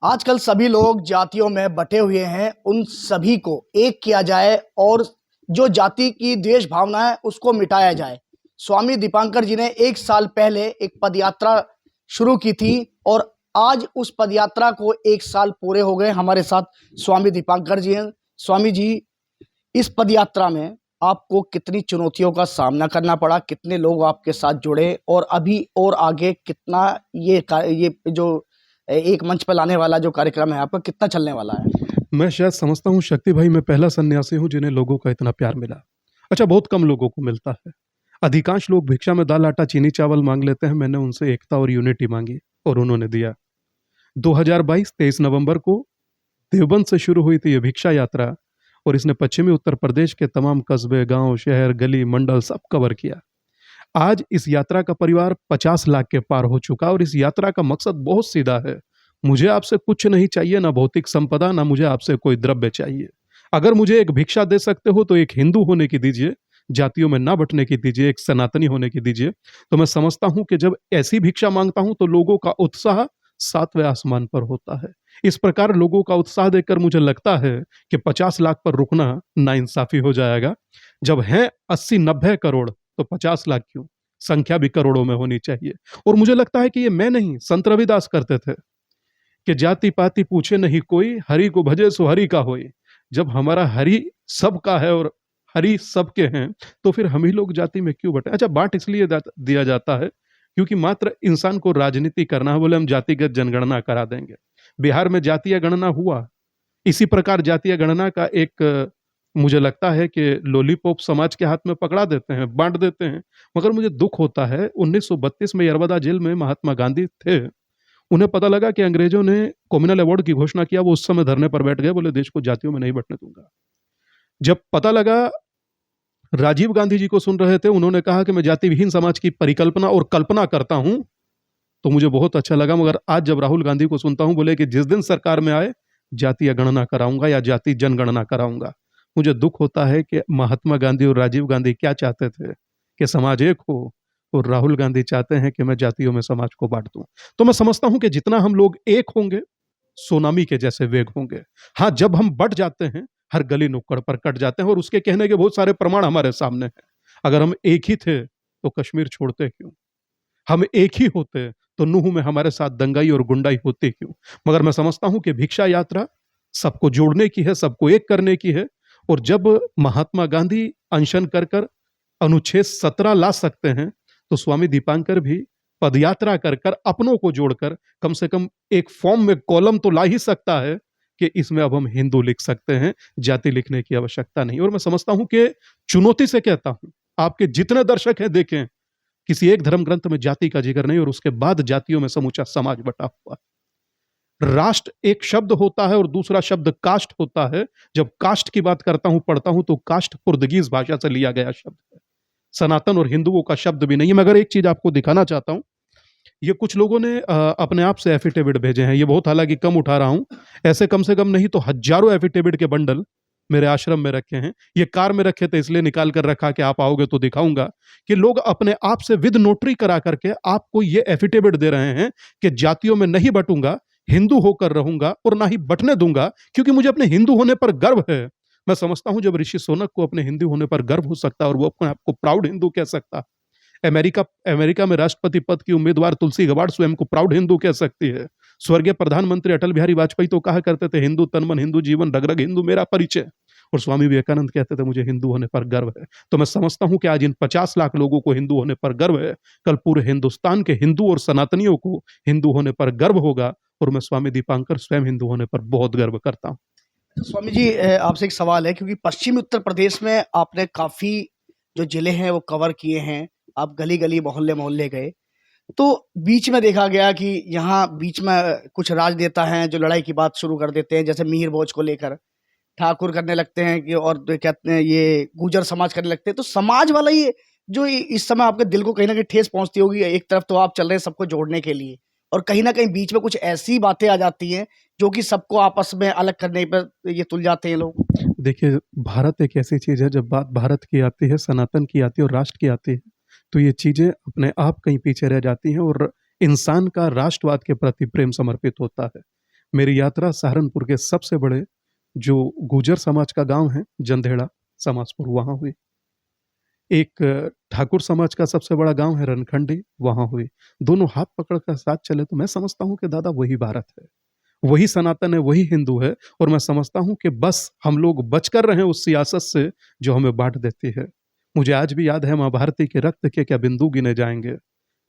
आजकल सभी लोग जातियों में बटे हुए हैं, उन सभी को एक किया जाए और जो जाति की द्वेष भावना है उसको मिटाया जाए। स्वामी दीपांकर जी ने 1 साल पहले एक पदयात्रा शुरू की थी और आज उस पदयात्रा को 1 साल पूरे हो गए। हमारे साथ स्वामी दीपांकर जी हैं। स्वामी जी, इस पदयात्रा में आपको कितनी चुनौतियों का सामना करना पड़ा? कितने लोग आपके साथ जुड़े और अभी और आगे कितना ये जो एक मंच पे लाने वाला जो कार्यक्रम है आपका कितना चलने वाला है? मैं शायद समझता हूँ शक्ति भाई, मैं पहला सन्यासी हूँ जिन्हें लोगों का इतना प्यार मिला। अच्छा, बहुत कम लोगों को मिलता है। अधिकांश लोग भिक्षा में दाल आटा चीनी चावल मांग लेते हैं। मैंने उनसे एकता और यूनिटी मांगी और उन्होंने दिया। 2022 23 नवंबर को देवबंद से शुरू हुई थी ये भिक्षा यात्रा और इसने पश्चिमी उत्तर प्रदेश के तमाम कस्बे, गांव, शहर, गली, मंडल सब कवर किया। आज इस यात्रा का परिवार 50 लाख के पार हो चुका और इस यात्रा का मकसद बहुत सीधा है। मुझे आपसे कुछ नहीं चाहिए, ना भौतिक संपदा, ना मुझे आपसे कोई द्रव्य चाहिए। अगर मुझे एक भिक्षा दे सकते हो तो एक हिंदू होने की दीजिए, जातियों में ना बंटने की दीजिए, एक सनातनी होने की दीजिए। तो मैं समझता हूं कि जब ऐसी भिक्षा मांगता हूं तो लोगों का उत्साह 7वें आसमान पर होता है। इस प्रकार लोगों का उत्साह देखकर मुझे लगता है कि 50 लाख पर रुकना नाइंसाफी हो जाएगा। जब हैं 80-90 करोड़ तो 50 लाख क्यों? संख्या भी करोड़ों में होनी चाहिए। और मुझे लगता है कि ये मैं नहीं, संत रविदास करते थे कि जाति पाति पूछे नहीं कोई, हरि को भजे सो हरि का होए। जब हमारा हरि सबका है और हरि सबके हैं तो फिर हम ही लोग जाति में क्यों बटे? अच्छा, बांट इसलिए दिया जाता है क्योंकि मात्र इंसान को राजनीति करना है, बोले हम जातिगत जनगणना करा देंगे। बिहार में जातीय गणना हुआ, इसी प्रकार जातीय गणना का एक मुझे लगता है कि लॉलीपॉप समाज के हाथ में पकड़ा देते हैं, बांट देते हैं। मगर मुझे दुख होता है, 1932 में यरवदा जेल में महात्मा गांधी थे। उन्हें पता लगा कि अंग्रेजों ने कम्युनल अवार्ड की घोषणा किया, वो उस समय धरने पर बैठ गए, बोले देश को जातियों में नहीं बंटने दूंगा। जब पता लगा, राजीव गांधी जी को सुन रहे थे, उन्होंने कहा कि मैं जाति विहीन समाज की परिकल्पना और कल्पना करता हूं, तो मुझे बहुत अच्छा लगा। मगर आज जब राहुल गांधी को सुनता हूं, बोले कि जिस दिन सरकार में आए जातीय गणना कराऊंगा या जाति जनगणना कराऊंगा। मुझे दुख होता है कि महात्मा गांधी और राजीव गांधी क्या चाहते थे कि समाज एक हो, और राहुल गांधी चाहते हैं कि मैं जातियों में समाज को बांट दूं। तो मैं समझता हूं कि जितना हम लोग एक होंगे, सोनामी के जैसे वेग होंगे। हाँ, जब हम बट जाते हैं, हर गली नुक्कड़ पर कट जाते हैं और उसके कहने के बहुत सारे प्रमाण हमारे सामने हैं। अगर हम एक ही थे तो कश्मीर छोड़ते क्यों? हम एक ही होते तो नूह में हमारे साथ दंगाई और गुंडाई होती क्यों? मगर मैं समझता हूं कि भिक्षा यात्रा सबको जोड़ने की है, सबको एक करने की है। और जब महात्मा गांधी अनशन कर कर अनुच्छेद 17 ला सकते हैं, तो स्वामी दीपांकर भी पदयात्रा कर कर अपनों को जोड़कर कम से कम एक फॉर्म में कॉलम तो ला ही सकता है कि इसमें अब हम हिंदू लिख सकते हैं, जाति लिखने की आवश्यकता नहीं। और मैं समझता हूं कि चुनौती से कहता हूं, आपके जितने दर्शक हैं देखें, किसी एक धर्म ग्रंथ में जाति का जिक्र नहीं और उसके बाद जातियों में समूचा समाज बटा हुआ। राष्ट्र एक शब्द होता है और दूसरा शब्द कास्ट होता है। जब कास्ट की बात करता हूं, पढ़ता हूं, तो कास्ट पुर्तगीज भाषा से लिया गया शब्द है, सनातन और हिंदुओं का शब्द भी नहीं है। मगर एक चीज आपको दिखाना चाहता हूं, ये कुछ लोगों ने अपने आप से एफिडेविट भेजे हैं। ये बहुत हालांकि कम उठा रहा हूं, ऐसे कम से कम नहीं तो हजारों एफिडेविट के बंडल मेरे आश्रम में रखे हैं। ये कार में रखे थे इसलिए निकाल कर रखा कि आप आओगे तो दिखाऊंगा कि लोग अपने आप से विद नोटरी करा करके आपको ये एफिडेविट दे रहे हैं कि जातियों में नहीं बटूंगा, हिंदू होकर रहूंगा और ना ही बटने दूंगा, क्योंकि मुझे अपने हिंदू होने पर गर्व है। मैं समझता हूं जब ऋषि सोनक को अपने हिंदू होने पर गर्व हो सकता है और वो अपने आपको प्राउड हिंदू कह सकता, अमेरिका में राष्ट्रपति पद की उम्मीदवार तुलसी गबार्ड स्वयं को प्राउड हिंदू कह सकती है। स्वर्गीय प्रधानमंत्री अटल बिहारी वाजपेयी तो कहा करते थे, हिंदू तन मन, हिंदू जीवन, रग रग हिंदू मेरा परिचय। और स्वामी विवेकानंद कहते थे, मुझे हिंदू होने पर गर्व है। तो मैं समझता हूं कि आज इन 50 लाख लोगों को हिंदू होने पर गर्व है, कल पूरे हिंदुस्तान के हिंदू और सनातनियों को हिंदू होने पर गर्व होगा। और मैं स्वामी दीपांकर स्वयं हिंदू होने पर बहुत गर्व करता हूं। स्वामी जी, आपसे एक सवाल है, क्योंकि पश्चिमी उत्तर प्रदेश में आपने काफी जो जिले हैं वो कवर किए हैं, आप गली गली मोहल्ले मोहल्ले गए, तो बीच में देखा गया कि यहाँ बीच में कुछ राजनेता हैं जो लड़ाई की बात शुरू कर देते हैं, जैसे मिहिर भोज को लेकर ठाकुर करने लगते हैं कि, और तो कहते हैं ये गुर्जर समाज करने लगते हैं। तो समाज वाला ये जो इस समय आपके दिल को कहीं ना कहीं ठेस पहुंचती होगी। एक तरफ तो आप चल रहे हैं सबको जोड़ने के लिए, और कहीं ना कहीं बीच में कुछ ऐसी बातें आ जाती हैं जो कि सबको आपस में अलग करने पर ये तुल जाते हैं लोग। देखिए, भारत एक ऐसी चीज है, जब बात भारत की आती है, सनातन की आती है और राष्ट्र की आती है, तो ये चीजें अपने आप कहीं पीछे रह जाती हैं और इंसान का राष्ट्रवाद के प्रति प्रेम समर्पित होता है। मेरी यात्रा सहारनपुर के सबसे बड़े जो गुर्जर समाज का गांव है जंधेड़ा समाजपुर, वहां हुई। एक ठाकुर समाज का सबसे बड़ा गांव है रनखंडी, वहां हुई। दोनों हाथ पकड़ कर साथ चले तो मैं समझता हूं कि दादा वही भारत है, वही सनातन है, वही हिंदू है। और मैं समझता हूं कि बस हम लोग बचकर रहें उस सियासत से जो हमें बांट देती है। मुझे आज भी याद है माँ भारती के रक्त के क्या बिंदु गिने जाएंगे,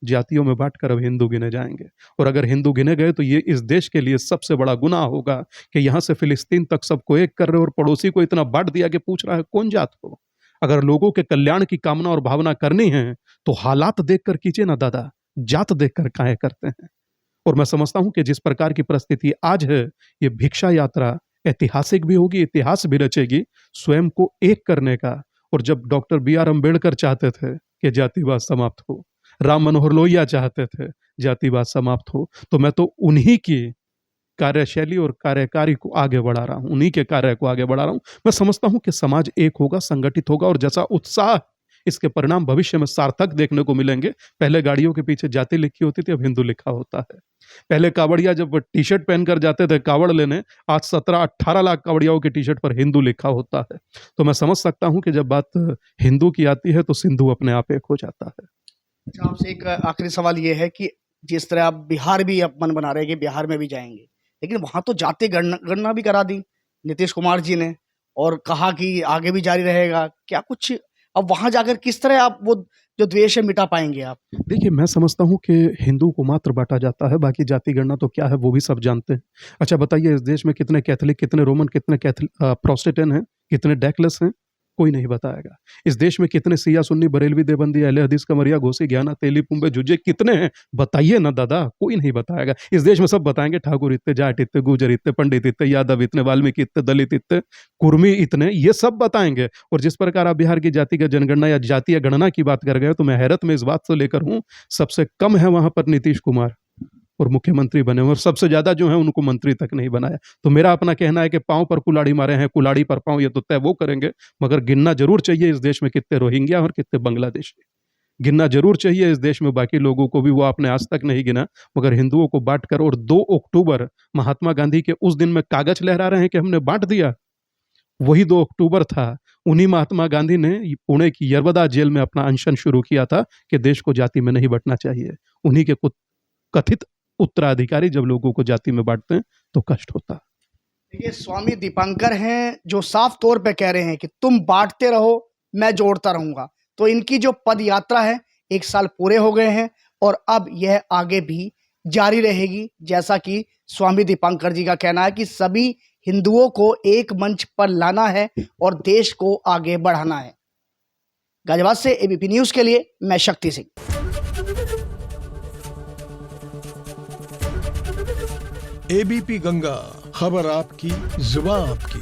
जातियों में बांटकर अब हिंदू गिने जाएंगे। और अगर हिंदू गिने गए तो ये इस देश के लिए सबसे बड़ा गुनाह होगा कि यहां से फिलिस्तीन तक सबको एक कर रहे हो और पड़ोसी को इतना बांट दिया कि पूछ रहा है कौन जात हो। अगर लोगों के कल्याण की कामना और भावना करनी है तो हालात देखकर कीजिए ना दादा, जात देखकर काहे करते हैं। और मैं समझता हूं कि जिस प्रकार की परिस्थिति आज है, ये भिक्षा यात्रा ऐतिहासिक भी होगी, इतिहास भी रचेगी स्वयं को एक करने का। और जब डॉक्टर बी.आर. अम्बेडकर चाहते थे कि जातिवाद समाप्त हो, राम मनोहर लोहिया चाहते थे जातिवाद समाप्त हो, तो मैं तो उन्हीं की कार्यशैली और कार्यकारी को आगे बढ़ा रहा हूं, उन्हीं के कार्य को आगे बढ़ा रहा हूं। मैं समझता हूं कि समाज एक होगा, संगठित होगा, और जैसा उत्साह इसके परिणाम भविष्य में सार्थक देखने को मिलेंगे। पहले गाड़ियों के पीछे जाति लिखी होती थी, अब हिंदू लिखा होता है। पहले कावड़िया जब टी शर्ट पहनकर जाते थे कावड़ लेने, आज 17-18 लाख कावड़ियाओं की टी शर्ट पर हिंदू लिखा होता है। तो मैं समझ सकता हूं कि जब बात हिंदू की आती है तो सिंधु अपने आप एक हो जाता है। अच्छा, आपसे एक आखिरी सवाल ये है कि जिस तरह आप बिहार भी आप मन बना रहे हैं कि बिहार में भी जाएंगे, लेकिन वहां तो जाति गणना भी करा दी नीतीश कुमार जी ने और कहा कि आगे भी जारी रहेगा। क्या कुछ अब वहां जाकर किस तरह आप वो जो द्वेष है मिटा पाएंगे आप? देखिए, मैं समझता हूँ कि हिंदू को मात्र बांटा जाता है, बाकी जाति गणना तो क्या है वो भी सब जानते हैं। अच्छा बताइए, इस देश में कितने कैथोलिक, कितने रोमन, कितने प्रोटेस्टेंट हैं, कितने डैकलेस हैं? कोई नहीं बताएगा। इस देश में कितने शिया, सुन्नी, बरेलवी, देवबंदी, अहले हदीस, कमरिया, घोसी, ज्ञाना, तेली, पुंबे, जुज्जे कितने हैं? बताइए ना दादा, कोई नहीं बताएगा। इस देश में सब बताएंगे, ठाकुर इतने, जाट इतने, गुर्जर इतने, पंडित इतने, यादव इतने, वाल्मीकि इतने, दलित इतने, कुर्मी इतने, ये सब बताएंगे। और जिस प्रकार आप बिहार की जातिगत जनगणना या जातीय गणना की बात कर गए तो मैं हैरत में इस बात से लेकर हूं, सबसे कम है वहां पर नीतीश कुमार और मुख्यमंत्री बने हुए, और सबसे ज्यादा जो है उनको मंत्री तक नहीं बनाया। तो मेरा अपना कहना है कि पांव पर कुल्हाड़ी मारे हैं, कुल्हाड़ी पर पांव, ये तो तय वो करेंगे, मगर गिनना जरूर चाहिए इस देश में कितने रोहिंग्या और कितने बांग्लादेशी। गिनना जरूर चाहिए इस देश में बाकी लोगों को भी, वो आपने आज तक नहीं गिना, मगर हिंदुओं को बांट कर। और 2 अक्टूबर महात्मा गांधी के उस दिन में कागज लहरा रहे हैं कि हमने बांट दिया, वही 2 अक्टूबर था। उन्हीं महात्मा गांधी ने पुणे की यरवदा जेल में अपना अनशन शुरू किया था कि देश को जाति में नहीं बांटना चाहिए। उन्हीं के कथित उत्तराधिकारी जब लोगों को जाति में बांटते हैं तो कष्ट होता है। देखिए, स्वामी दीपांकर हैं जो साफ तौर पे कह रहे हैं कि तुम बांटते रहो, मैं जोड़ता रहूंगा। तो इनकी जो पद यात्रा है 1 साल पूरे हो गए हैं और अब यह आगे भी जारी रहेगी, जैसा कि स्वामी दीपांकर जी का कहना है कि सभी हिंदुओं को एक मंच पर लाना है और देश को आगे बढ़ाना है। गाजियाबाद से एबीपी न्यूज़ के लिए मैं शक्ति सिंह। एबीपी गंगा, खबर आपकी, जुबान आपकी।